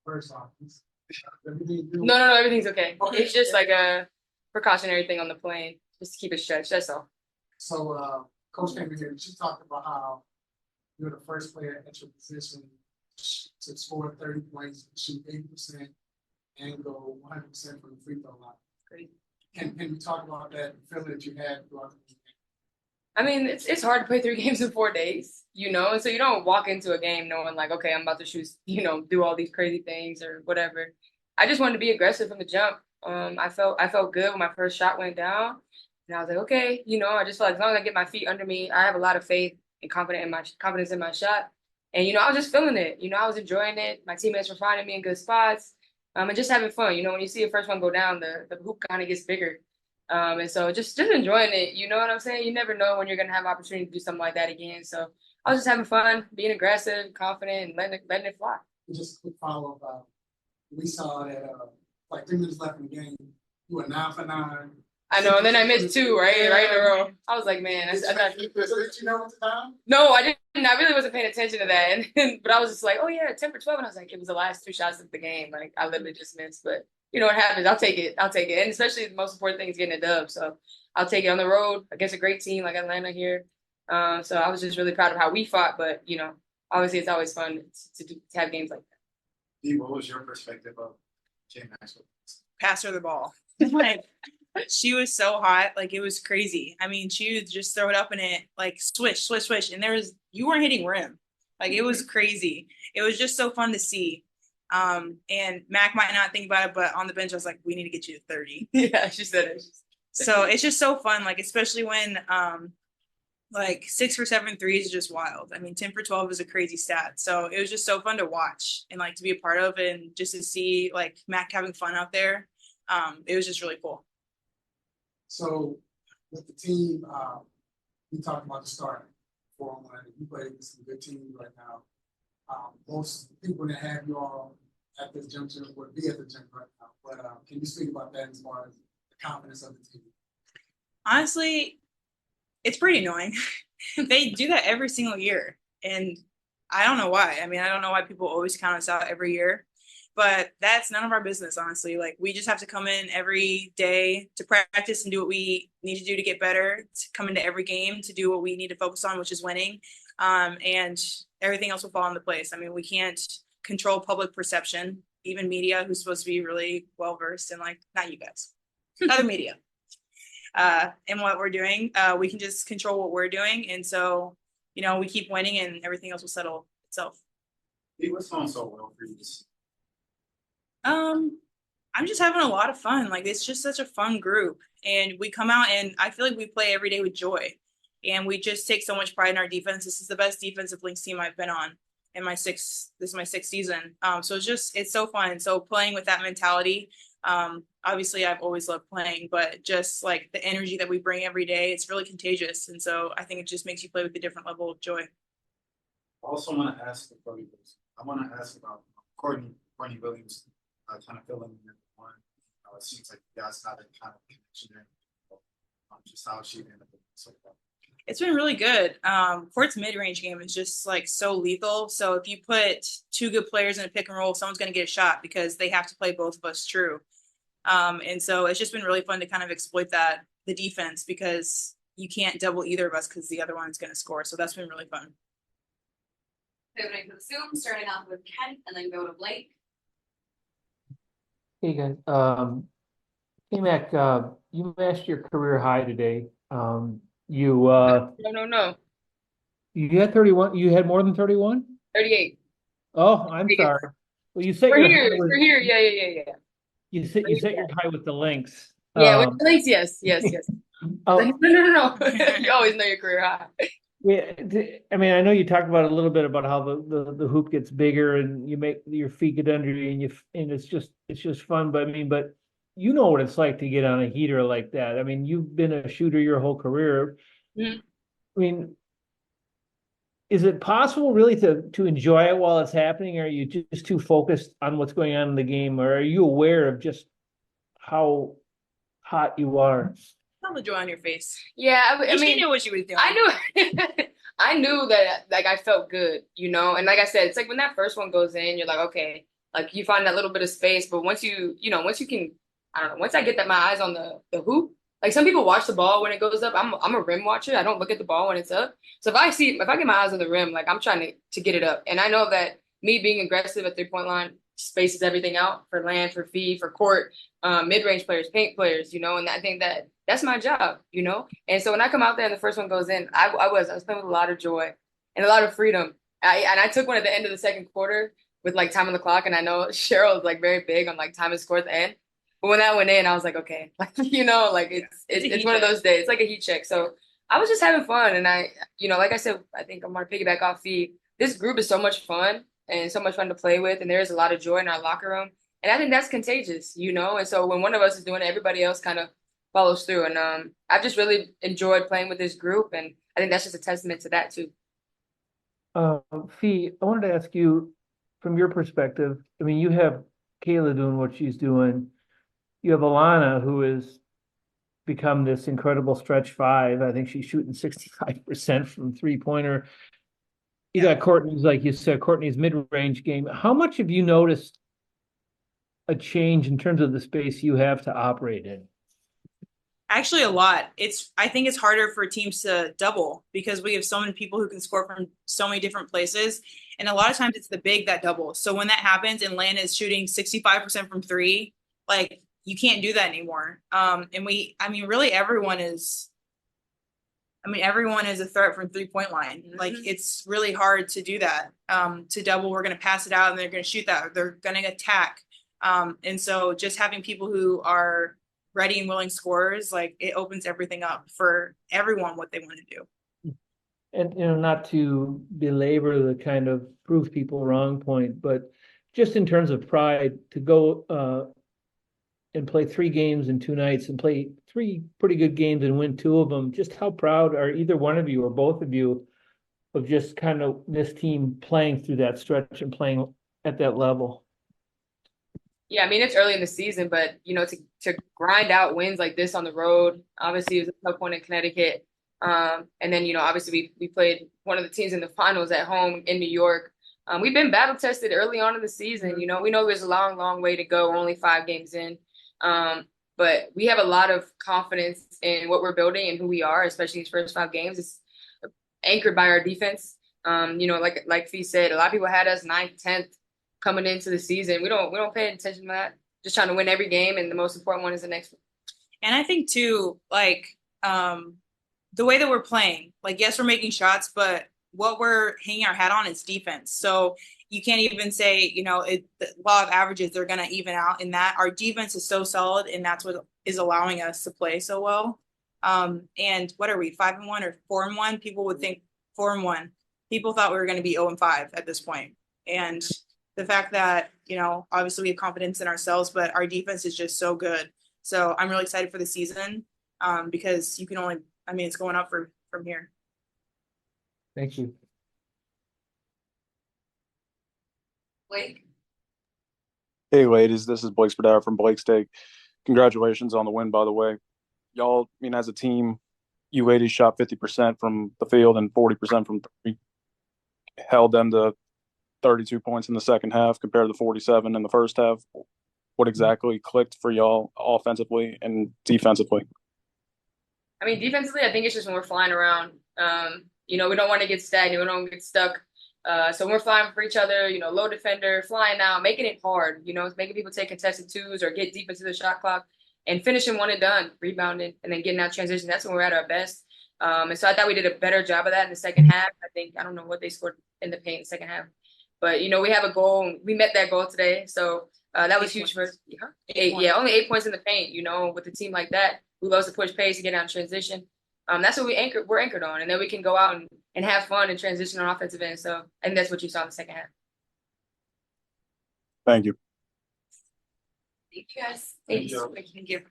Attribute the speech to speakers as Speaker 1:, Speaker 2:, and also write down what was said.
Speaker 1: first off. Everything good?
Speaker 2: No, everything's okay.
Speaker 1: Okay.
Speaker 2: It's just like a precautionary thing on the plane, just to keep it stretched. That's all.
Speaker 1: So, Coach came in here and she talked about how you're the first player at your position to score 30 points, shoot 80%, and go 100% from the free throw line.
Speaker 2: Great.
Speaker 1: Can we talk about that feeling that you had throughout the game?
Speaker 2: I mean, it's hard to play 3 games in 4 days, and so you don't walk into a game knowing like, okay, I'm about to shoot, do all these crazy things or whatever. I just wanted to be aggressive from the jump. I felt good when my first shot went down, and I was like, okay, I just felt like as long as I get my feet under me, I have a lot of faith and confidence in my shot, and I was just feeling it. I was enjoying it. My teammates were finding me in good spots, and just having fun. When you see a first one go down, the hoop kind of gets bigger. And so just enjoying it, you know what I'm saying? You never know when you're gonna have opportunity to do something like that again. So I was just having fun, being aggressive, confident, and letting it fly.
Speaker 1: Just a quick follow up. We saw that like 3 minutes left in the game, you were 9 for 9.
Speaker 2: I know, and then I missed two, right in a row. I was like, man,
Speaker 1: Did you know at the time?
Speaker 2: No, I didn't. I really wasn't paying attention to that, but I was just like, oh yeah, 10 for 12, and I was like, it was the last 2 shots of the game. Like I literally just missed, but what happens? I'll take it. And especially the most important thing is getting a dub. So I'll take it on the road against a great team like Atlanta here. So I was just really proud of how we fought, but obviously it's always fun to have games like that.
Speaker 1: Dee, what was your perspective of Jay Maxwell?
Speaker 3: Pass her the ball. Like, she was so hot, like it was crazy. I mean, she would just throw it up in it, like swish, swish, swish, and you weren't hitting rim. Like it was crazy. It was just so fun to see. And Mac might not think about it, but on the bench, I was like, we need to get you to 30.
Speaker 2: Yeah, she said it.
Speaker 3: So it's just so fun, like especially when like 6 for 7 threes is just wild. I mean, 10 for 12 is a crazy stat. So it was just so fun to watch and like to be a part of and just to see like Mac having fun out there. It was just really cool.
Speaker 1: So with the team, we talked about the start 4-on-1. You play with some good teams right now. Most people that have you all at this juncture would be at the gym right now. But can you speak about that as far as the confidence of the team?
Speaker 3: Honestly, it's pretty annoying. They do that every single year. And I don't know why. I mean, I don't know why people always count us out every year. But that's none of our business, honestly. Like, we just have to come in every day to practice and do what we need to do to get better, to come into every game to do what we need to focus on, which is winning. And everything else will fall into place. I mean, we can't control public perception, even media, who's supposed to be really well-versed in, like, not you guys, other media, in what we're doing. We can just control what we're doing. And so, we keep winning and everything else will settle itself.
Speaker 1: Hey, what's going so well for you?
Speaker 3: I'm just having a lot of fun. Like, it's just such a fun group, and we come out and I feel like we play every day with joy, and we just take so much pride in our defense. This is the best defensive Lynx team I've been on in this is my 6th season. So it's so fun. So playing with that mentality, obviously I've always loved playing, but just like the energy that we bring every day, it's really contagious. And so I think it just makes you play with a different level of joy.
Speaker 4: I also want to ask about Courtney Williams. Kind of filling in one. It seems like you guys have that kind of connection there. Just how she ended up so far.
Speaker 3: It's been really good. Court's mid-range game is just like so lethal. So if you put 2 good players in a pick and roll, someone's going to get a shot because they have to play both of us true. And so it's just been really fun to kind of exploit the defense, because you can't double either of us because the other one's going to score. So that's been really fun.
Speaker 5: Pivoting to the Zoom, starting off with Kent and then go to Blake.
Speaker 6: Hey guys, hey Mac, you matched your career high today.
Speaker 2: No.
Speaker 6: You had 31. You had more than 31.
Speaker 2: 38.
Speaker 6: Oh, I'm sorry. Well, you set
Speaker 2: We're
Speaker 6: your
Speaker 2: here. We're here. Yeah.
Speaker 6: You set your high with the Lynx.
Speaker 2: Yeah, with the Lynx, yes.
Speaker 6: Oh,
Speaker 2: no. You always know your career high.
Speaker 6: Yeah, I mean, I know you talked about a little bit about how the hoop gets bigger and you make your feet get under you and it's just fun. But I mean, you know what it's like to get on a heater like that. I mean, you've been a shooter your whole career.
Speaker 2: Mm-hmm.
Speaker 6: I mean, is it possible really to enjoy it while it's happening, or are you just too focused on what's going on in the game, or are you aware of just how hot you are?
Speaker 3: Tell the joy on your face.
Speaker 2: Yeah, I mean,
Speaker 3: she knew what she was doing.
Speaker 2: I knew, I knew that like I felt good, and like I said, it's like when that first one goes in, you're like, okay, Like you find that little bit of space, but once once you can, I don't know, once I get that my eyes on the hoop, like some people watch the ball when it goes up. I'm a rim watcher. I don't look at the ball when it's up. So if I get my eyes on the rim, like I'm trying to get it up. And I know that me being aggressive at 3-point line spaces everything out for land, for feed, for court, mid-range players, paint players, and I think that's my job. And so when I come out there and the first one goes in, I was playing with a lot of joy and a lot of freedom. I took one at the end of the second quarter with like time on the clock, and I know Cheryl is like very big on like time and score at the end. But when that went in, I was like, okay, like like it's one of those days. It's like a heat check. So I was just having fun, and like I said, I think I'm gonna piggyback off Fee. This group is so much fun and so much fun to play with, and there's a lot of joy in our locker room, and I think that's contagious. And so when one of us is doing it, everybody else kind of follows through. And I've just really enjoyed playing with this group, and I think that's just a testament to that too.
Speaker 6: Fee, I wanted to ask you, from your perspective, I mean, you have Kayla doing what she's doing. You have Alana, who has become this incredible stretch five. I think she's shooting 65% from three-pointer. You got Courtney's, like you said, Courtney's mid-range game. How much have you noticed a change in terms of the space you have to operate in?
Speaker 3: Actually, a lot. I think it's harder for teams to double because we have so many people who can score from so many different places. And a lot of times it's the big that doubles. So when that happens and Lana is shooting 65% from three, like you can't do that anymore. Really everyone is a threat from 3-point line. Mm-hmm. Like it's really hard to do that. To double, we're going to pass it out and they're going to shoot that. They're going to attack. And so just having people who are ready and willing scorers, like it opens everything up for everyone what they want to do.
Speaker 6: And not to belabor the kind of prove people wrong point, but just in terms of pride, to go and play 3 games in 2 nights and play 3 pretty good games and win 2 of them, just how proud are either one of you or both of you of just kind of this team playing through that stretch and playing at that level?
Speaker 2: Yeah, I mean, it's early in the season, but, to grind out wins like this on the road, obviously it was a tough one in Connecticut. And then, obviously we played one of the teams in the finals at home in New York. We've been battle tested early on in the season. We know there's a long, long way to go. We're only 5 games in. But we have a lot of confidence in what we're building and who we are, especially these first 5 games. It's anchored by our defense. Like Fee said, a lot of people had us 9th, 10th coming into the season. We don't pay attention to that. Just trying to win every game, and the most important one is the next one.
Speaker 3: And I think too, the way that we're playing, like yes, we're making shots, but what we're hanging our hat on is defense. So you can't even say, the law of averages, they're going to even out in that. Our defense is so solid, and that's what is allowing us to play so well. And what are we, 5-1 or 4-1? People would think 4-1. People thought we were going to be 0-5 at this point. And the fact that, obviously we have confidence in ourselves, but our defense is just so good. So I'm really excited for the season because it's going up from here.
Speaker 6: Thank you.
Speaker 5: Blake.
Speaker 7: Hey ladies, this is Blake Spadara from Blake's Take. Congratulations on the win, by the way. Y'all, as a team, you ladies shot 50% from the field and 40% from three. Held them to 32 points in the second half compared to 47 in the first half. What exactly clicked for y'all offensively and defensively?
Speaker 2: I mean, defensively, I think it's just when we're flying around. We don't want to get stagnant. We don't get stuck. So when we're flying for each other, low defender, flying out, making it hard, making people take contested 2s or get deep into the shot clock and finishing one and done, rebounding, and then getting out transition. That's when we're at our best. And so I thought we did a better job of that in the second half. I don't know what they scored in the paint in the second half. But, we have a goal. We met that goal today. So that was huge for us. 8, only 8 points in the paint, with a team like that who loves to push pace and get out in transition. That's what we're anchored on. And then we can go out and have fun and transition on offensive end. So I think that's what you saw in the second half.
Speaker 7: Thank you.
Speaker 5: Thank you guys.
Speaker 2: Thank you.